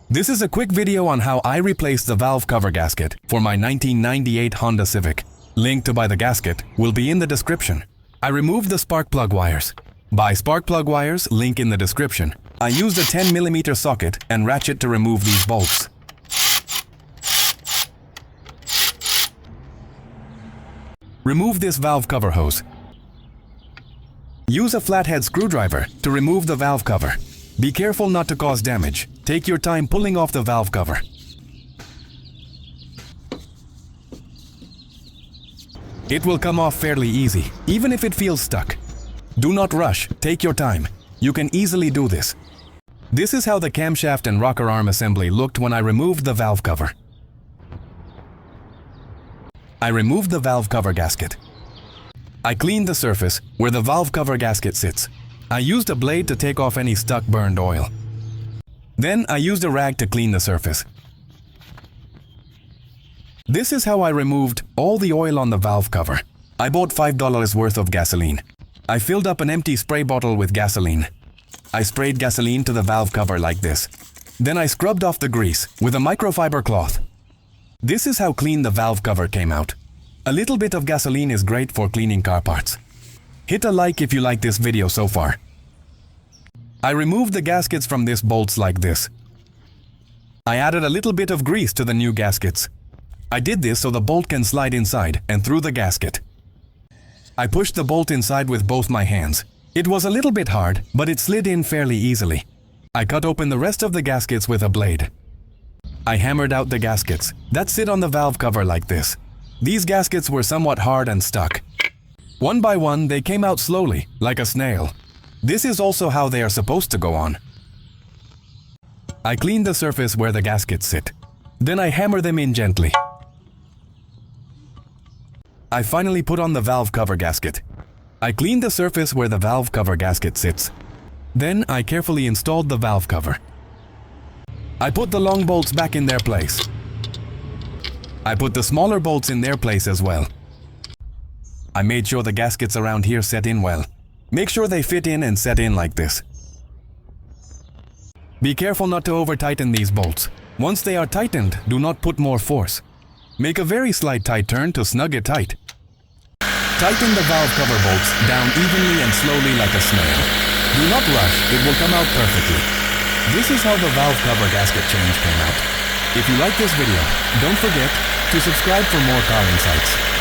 This is a quick video on how I replaced the valve cover gasket for my 1998 Honda Civic. Link to buy the gasket will be in the description. I removed the spark plug wires. Buy spark plug wires, link in the description. I used a 10mm socket and ratchet to remove these bolts. Remove this valve cover hose. Use a flathead screwdriver to remove the valve cover. Be careful not to cause damage. Take your time pulling off the valve cover. It will come off fairly easy, even if it feels stuck. Do not rush, take your time. You can easily do this. This is how the camshaft and rocker arm assembly looked when I removed the valve cover. I removed the valve cover gasket. I cleaned the surface where the valve cover gasket sits. I used a blade to take off any stuck burned oil. Then I used a rag to clean the surface. This is how I removed all the oil on the valve cover. I bought $5 worth of gasoline. I filled up an empty spray bottle with gasoline. I sprayed gasoline to the valve cover like this. Then I scrubbed off the grease with a microfiber cloth. This is how clean the valve cover came out. A little bit of gasoline is great for cleaning car parts. Hit a like if you like this video so far. I removed the gaskets from these bolts like this. I added a little bit of grease to the new gaskets. I did this so the bolt can slide inside and through the gasket. I pushed the bolt inside with both my hands. It was a little bit hard, but it slid in fairly easily. I cut open the rest of the gaskets with a blade. I hammered out the gaskets that sit on the valve cover like this. These gaskets were somewhat hard and stuck. One by one, they came out slowly, like a snail. This is also how they are supposed to go on. I cleaned the surface where the gaskets sit. Then I hammer them in gently. I finally put on the valve cover gasket. I cleaned the surface where the valve cover gasket sits. Then I carefully installed the valve cover. I put the long bolts back in their place. I put the smaller bolts in their place as well. I made sure the gaskets around here set in well. Make sure they fit in and set in like this. Be careful not to over-tighten these bolts. Once they are tightened, do not put more force. Make a very slight tight turn to snug it tight. Tighten the valve cover bolts down evenly and slowly like a snail. Do not rush, it will come out perfectly. This is how the valve cover gasket change came out. If you like this video, don't forget to subscribe for more car insights.